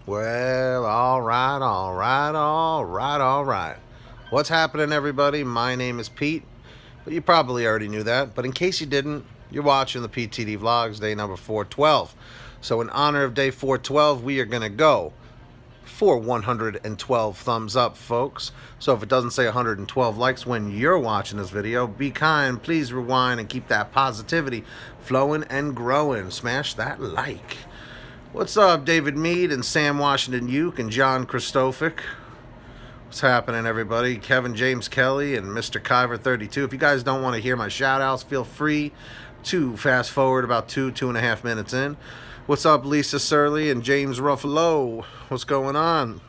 Well, all right, all right, all right, all right. What's happening, everybody? My name is Pete, but you probably already knew that. But in case you didn't, you're watching the PTD Vlogs, day number 412. So, in honor of day 412, we are going to go for 112 thumbs up, folks. So, if it doesn't say 112 likes when you're watching this video, be kind, please rewind and keep that positivity flowing and growing. Smash that like. What's up, David Mead and Sam Washington Uke and John Christophic? What's happening, everybody? Kevin James Kelly and Mr. Kyver32. If you guys don't want to hear my shout outs, feel free to fast forward about 2.5 minutes in. What's up, Lisa Surley and James Ruffalo? What's going on?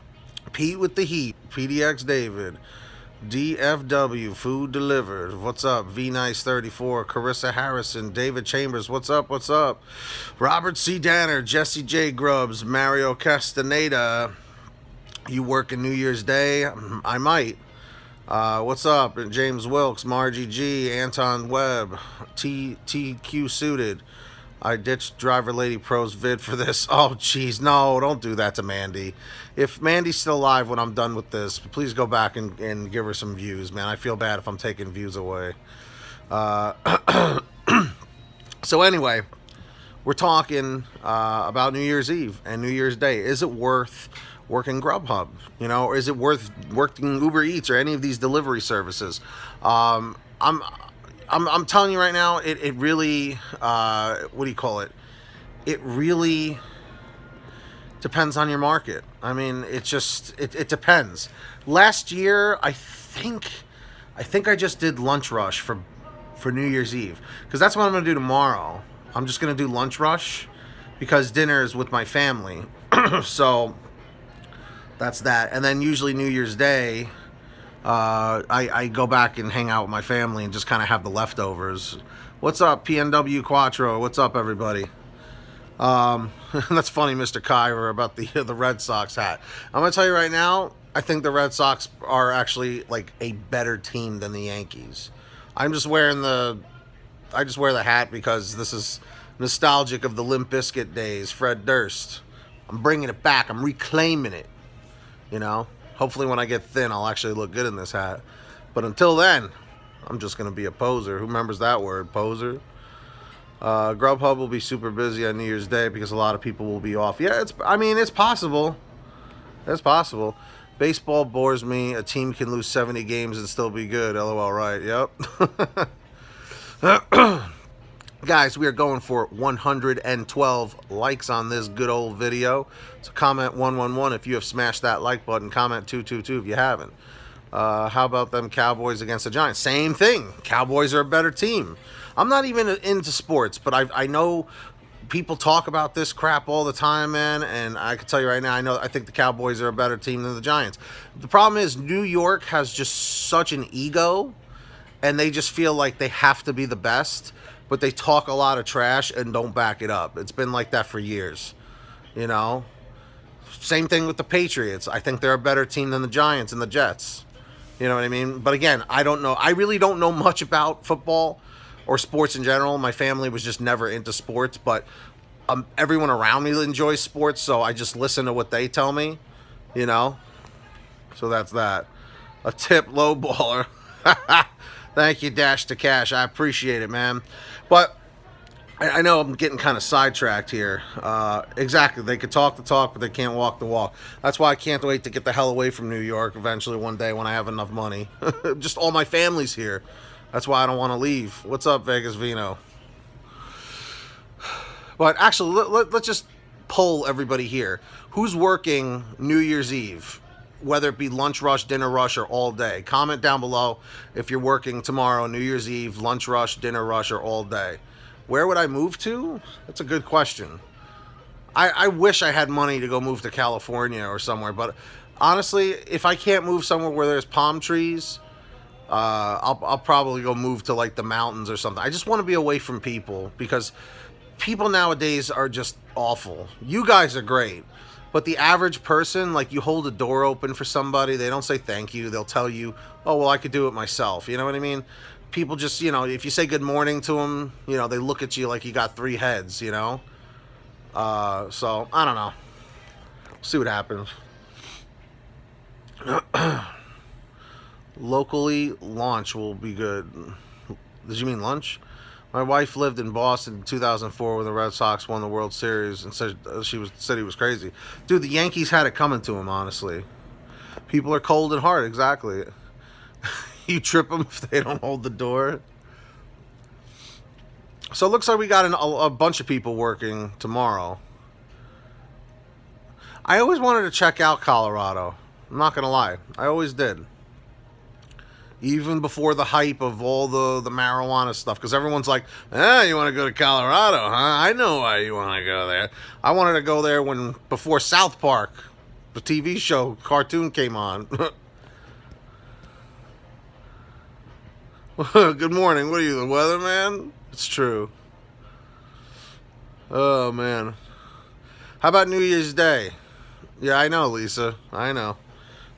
Pete with the heat, PDX David. DFW, food delivered. What's up? V-Nice34, Carissa Harrison, David Chambers. What's up? What's up? Robert C. Danner, Jesse J. Grubbs, Mario Castaneda. You working New Year's Day? I might. What's up? James Wilkes, Margie G, Anton Webb, TQ Suited. I ditched Driver Lady Pro's vid for this. Oh, jeez. No, don't do that to Mandy. If Mandy's still alive when I'm done with this, please go back and give her some views, man. I feel bad if I'm taking views away. So anyway, we're talking about New Year's Eve and New Year's Day. Is it worth working GrubHub? You know, or is it worth working Uber Eats or any of these delivery services? I'm telling you right now, it really, what do you call it? It really depends on your market. I mean, it depends. Last year, I think I just did Lunch Rush for New Year's Eve, because that's what I'm gonna do tomorrow. I'm just gonna do Lunch Rush because dinner is with my family. So that's that. And then usually New Year's Day, I go back and hang out with my family and just kind of have the leftovers. What's up, PNW Quattro? What's up, everybody? That's funny, Mr. Kyver, about the Red Sox hat. I'm gonna tell you right now, I think the Red Sox are actually like a better team than the Yankees. I just wear the hat because this is nostalgic of the Limp Bizkit days. Fred Durst. I'm bringing it back. I'm reclaiming it. You know. Hopefully when I get thin, I'll actually look good in this hat. But until then, I'm just going to be a poser. Who remembers that word, poser? GrubHub will be super busy on New Year's Day because a lot of people will be off. Yeah, it's possible. It's possible. Baseball bores me. A team can lose 70 games and still be good. LOL, right? Yep. Guys, we are going for 112 likes on this good old video. So comment 111 if you have smashed that like button. Comment 222 if you haven't. How about them Cowboys against the Giants? Same thing. Cowboys are a better team. I'm not even into sports, but I know people talk about this crap all the time, man. And I can tell you right now, I think the Cowboys are a better team than the Giants. The problem is New York has just such an ego, and they just feel like they have to be the best. But they talk a lot of trash and don't back it up. It's been like that for years, you know? Same thing with the Patriots. I think they're a better team than the Giants and the Jets. You know what I mean? But again, I don't know. I really don't know much about football or sports in general. My family was just never into sports, but everyone around me enjoys sports, so I just listen to what they tell me, you know? So that's that. A tip lowballer. Thank you, Dash to Cash. I appreciate it, man. But I know I'm getting kind of sidetracked here. Exactly. They could talk the talk, but they can't walk the walk. That's why I can't wait to get the hell away from New York eventually one day when I have enough money. Just all my family's here. That's why I don't want to leave. What's up, Vegas Vino? But actually, let's just poll everybody here. Who's working New Year's Eve? Whether it be lunch rush, dinner rush, or all day. Comment down below if you're working tomorrow, New Year's Eve, lunch rush, dinner rush, or all day. Where would I move to? That's a good question. I wish I had money to go move to California or somewhere, but honestly, if I can't move somewhere where there's palm trees, I'll probably go move to like the mountains or something. I just want to be away from people because people nowadays are just awful. You guys are great. But the average person, like you hold a door open for somebody, they don't say thank you. They'll tell you, oh, well, I could do it myself. You know what I mean? People just, if you say good morning to them, they look at you like you got three heads, So, I don't know. See what happens. Locally, launch will be good. Did you mean lunch? My wife lived in Boston in 2004 when the Red Sox won the World Series and said said he was crazy. Dude, the Yankees had it coming to him, honestly. People are cold and hard, exactly. You trip them if they don't hold the door. So it looks like we got a bunch of people working tomorrow. I always wanted to check out Colorado. I'm not going to lie. I always did. Even before the hype of all the marijuana stuff. Because everyone's like, you want to go to Colorado, huh? I know why you want to go there. I wanted to go there before South Park, the TV show, cartoon came on. Good morning. What are you, the weatherman? It's true. Oh, man. How about New Year's Day? Yeah, I know, Lisa. I know.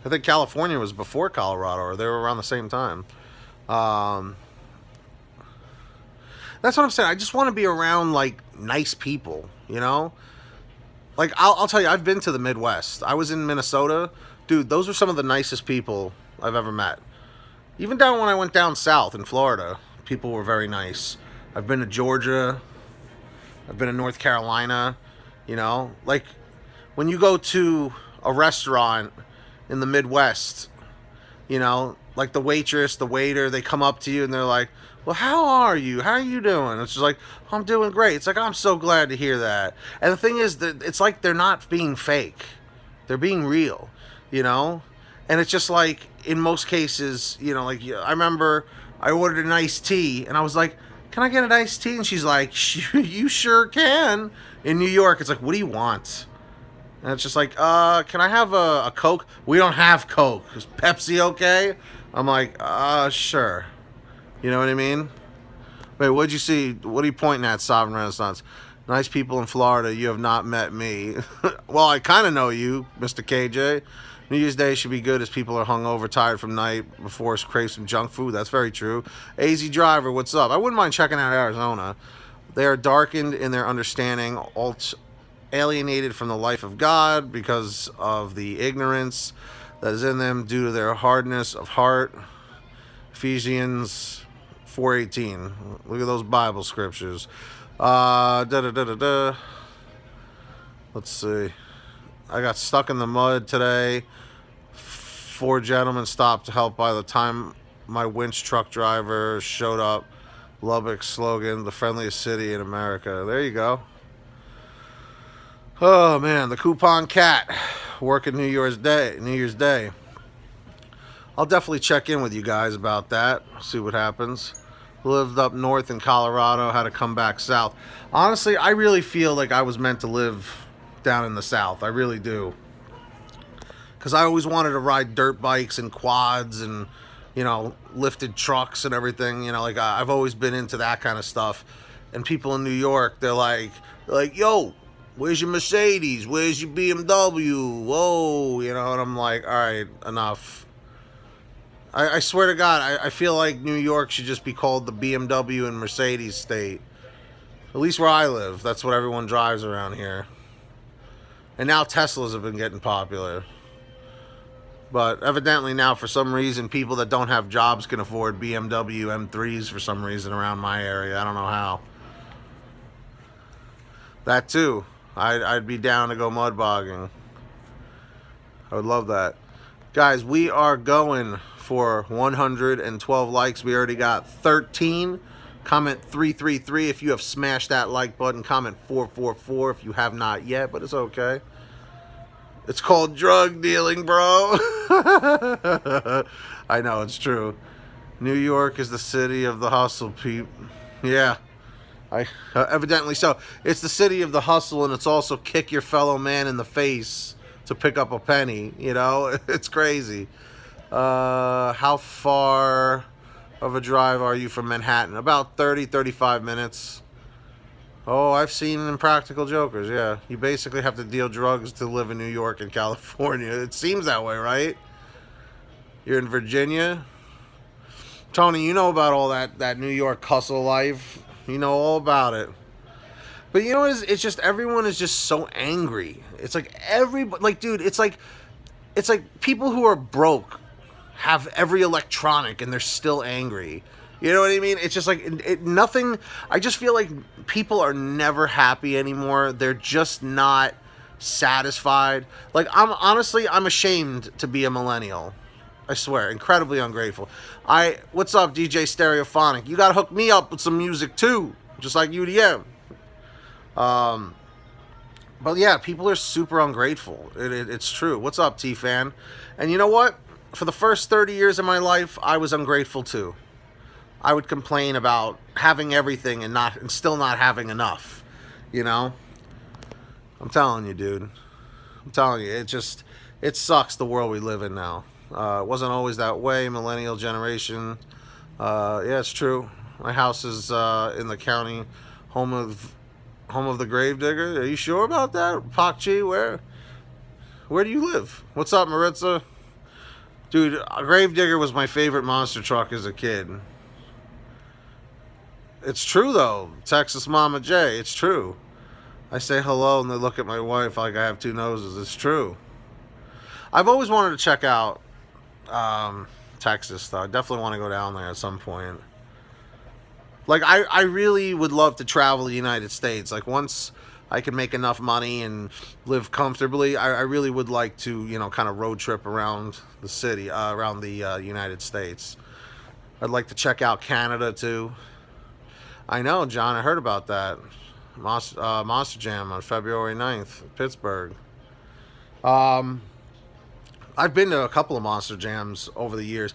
I think California was before Colorado, or they were around the same time. That's what I'm saying. I just want to be around, like, nice people, you know? Like, I'll tell you, I've been to the Midwest. I was in Minnesota. Dude, those are some of the nicest people I've ever met. Even down when I went down south in Florida, people were very nice. I've been to Georgia. I've been to North Carolina. You know? Like, when you go to a restaurant in the Midwest, you know, like the waitress, the waiter, they come up to you and they're like, well, how are you? How are you doing? It's just like, I'm doing great. It's like, I'm so glad to hear that. And the thing is that it's like they're not being fake. They're being real, you know? And it's just like, in most cases, you know, like, I remember I ordered an iced tea and I was like, can I get an iced tea? And she's like, you sure can. In New York, it's like, what do you want? And it's just like, can I have a Coke? We don't have Coke. Is Pepsi okay? I'm like, sure. You know what I mean? Wait, what'd you see? What are you pointing at, Sovereign Renaissance? Nice people in Florida. You have not met me. Well, I kind of know you, Mr. KJ. New Year's Day should be good as people are hungover, tired from night before, crave some junk food. That's very true. AZ Driver, what's up? I wouldn't mind checking out Arizona. They are darkened in their understanding, alienated from the life of God because of the ignorance that is in them due to their hardness of heart. Ephesians 4:18. Look at those Bible scriptures. Let's see. I got stuck in the mud today. 4 gentlemen stopped to help by the time my winch truck driver showed up. Lubbock slogan, the friendliest city in America. There you go. Oh, man, the coupon cat working New Year's Day. I'll definitely check in with you guys about that, see what happens. Lived up north in Colorado, had to come back south. Honestly, I really feel like I was meant to live down in the south. I really do. Because I always wanted to ride dirt bikes and quads and, you know, lifted trucks and everything. You know, like, I've always been into that kind of stuff. And people in New York, they're like, yo, where's your Mercedes? Where's your BMW? Whoa, you know, and I'm like, all right, enough. I swear to God, I feel like New York should just be called the BMW and Mercedes state. At least where I live, that's what everyone drives around here. And now Teslas have been getting popular. But evidently now, for some reason, people that don't have jobs can afford BMW M3s for some reason around my area. I don't know how. That too. I'd be down to go mud bogging. I would love that. Guys, we are going for 112 likes. We already got 13. Comment 333 if you have smashed that like button. Comment 444 if you have not yet, but it's okay. It's called drug dealing, bro. I know, it's true. New York is the city of the hustle, peep. Yeah. Evidently so. It's the city of the hustle, and it's also kick your fellow man in the face to pick up a penny, you know? It's crazy. How far of a drive are you from Manhattan? About 35 minutes. Oh, I've seen Impractical Jokers, yeah. You basically have to deal drugs to live in New York and California. It seems that way, right? You're in Virginia? Tony, you know about all that New York hustle life. You know all about it. But you know what? It's just everyone is just so angry. It's like everybody, like, dude, it's like people who are broke have every electronic and they're still angry. You know what I mean? It's just like nothing. I just feel like people are never happy anymore. They're just not satisfied. Like, I'm ashamed to be a millennial. I swear, incredibly ungrateful. What's up, DJ Stereophonic? You gotta hook me up with some music too, just like UDM. But yeah, people are super ungrateful. It's true. What's up, T-Fan? And you know what? For the first 30 years of my life, I was ungrateful too. I would complain about having everything and still not having enough. You know? I'm telling you, dude. I'm telling you, it sucks the world we live in now. It wasn't always that way, millennial generation. Yeah, it's true. My house is in the county, home of the gravedigger. Are you sure about that? Pak Chi, where do you live? What's up, Maritza? Dude, a gravedigger was my favorite monster truck as a kid. It's true, though. Texas Mama J, it's true. I say hello and they look at my wife like I have two noses. It's true. I've always wanted to check out Texas, though. I definitely want to go down there at some point. Like, I really would love to travel the United States. Like, once I can make enough money and live comfortably, I really would like to, kind of road trip around the city, around the United States. I'd like to check out Canada, too. I know, John, I heard about that. Monster Jam on February 9th, Pittsburgh. I've been to a couple of Monster Jams over the years.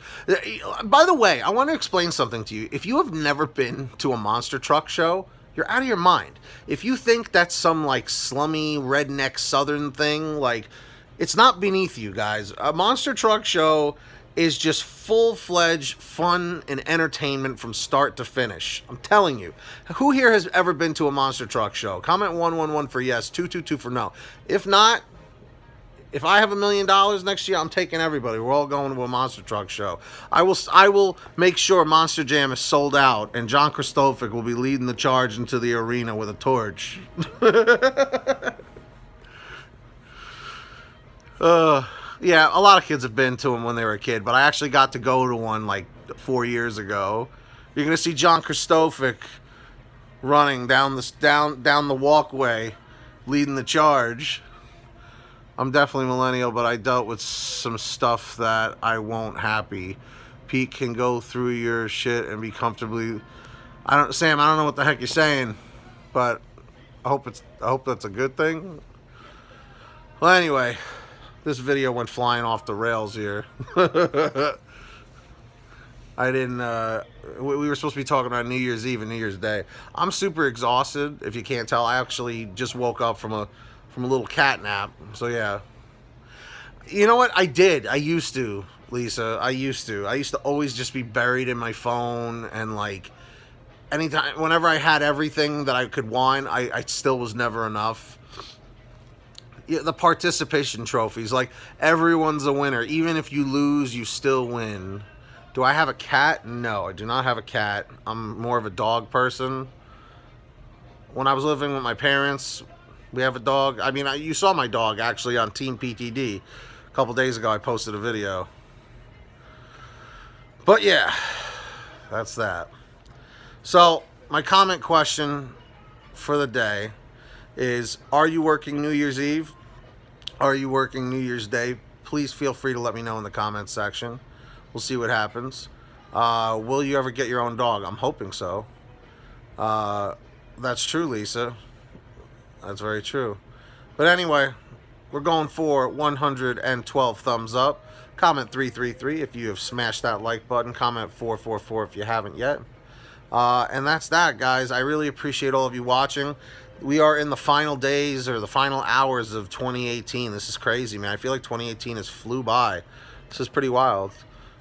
By the way, I want to explain something to you. If you have never been to a monster truck show, you're out of your mind. If you think that's some, like, slummy, redneck southern thing, like, it's not beneath you, guys. A monster truck show is just full-fledged fun and entertainment from start to finish. I'm telling you. Who here has ever been to a monster truck show? Comment 111 for yes, 222 for no. If not, if I have $1 million next year, I'm taking everybody. We're all going to a monster truck show. I will make sure Monster Jam is sold out, and John Kristofik will be leading the charge into the arena with a torch. Yeah, a lot of kids have been to them when they were a kid, but I actually got to go to one like 4 years ago. You're gonna see John Kristofik running down the walkway, leading the charge. I'm definitely millennial, but I dealt with some stuff that I won't happy. Pete can go through your shit and be comfortably. Sam, I don't know what the heck you're saying, but I hope that's a good thing. Well, anyway, this video went flying off the rails here. I didn't. We were supposed to be talking about New Year's Eve and New Year's Day. I'm super exhausted. If you can't tell, I actually just woke up from a little cat nap. So yeah. You know what? I used to, Lisa. I used to always just be buried in my phone, and like anytime, whenever I had everything that I could want, I still was never enough. Yeah, the participation trophies, like everyone's a winner. Even if you lose, you still win. Do I have a cat? No, I do not have a cat. I'm more of a dog person. When I was living with my parents, we have a dog. I mean, you saw my dog actually on Team PTD. A couple days ago, I posted a video. But yeah, that's that. So, my comment question for the day is, are you working New Year's Eve? Are you working New Year's Day? Please feel free to let me know in the comments section. We'll see what happens. Will you ever get your own dog? I'm hoping so. That's true, Lisa. That's very true. But anyway, we're going for 112 thumbs up. Comment 333 if you have smashed that like button. Comment 444 if you haven't yet. And that's that, guys. I really appreciate all of you watching. We are in the final days or the final hours of 2018. This is crazy, man. I feel like 2018 has flew by. This is pretty wild,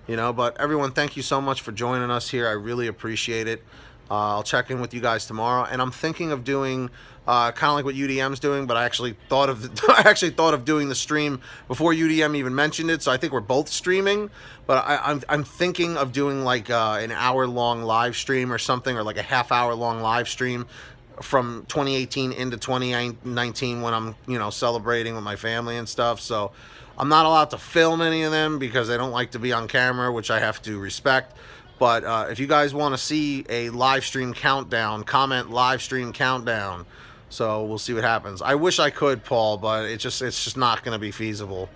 but everyone, thank you so much for joining us here. I really appreciate it. I'll check in with you guys tomorrow, and I'm thinking of doing kind of like what UDM's doing, but I actually thought of doing the stream before UDM even mentioned it. So I think we're both streaming, but I'm thinking of doing like an hour-long live stream or something, or like a half-hour-long live stream, from 2018 into 2019 when I'm, you know, celebrating with my family and stuff. So I'm not allowed to film any of them because I don't like to be on camera, which I have to respect. But if you guys want to see a live stream countdown, comment live stream countdown. So we'll see what happens. I wish I could, Paul, but it's just not going to be feasible,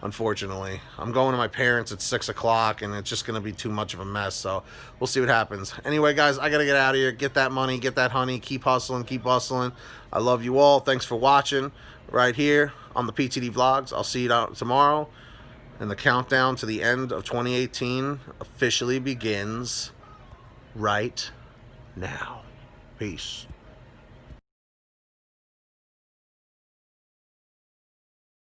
unfortunately. I'm going to my parents at 6 o'clock, and it's just going to be too much of a mess. So we'll see what happens. Anyway, guys, I got to get out of here. Get that money. Get that honey. Keep hustling. Keep hustling. I love you all. Thanks for watching right here on the PTD Vlogs. I'll see you out tomorrow. And the countdown to the end of 2018 officially begins right now. Peace.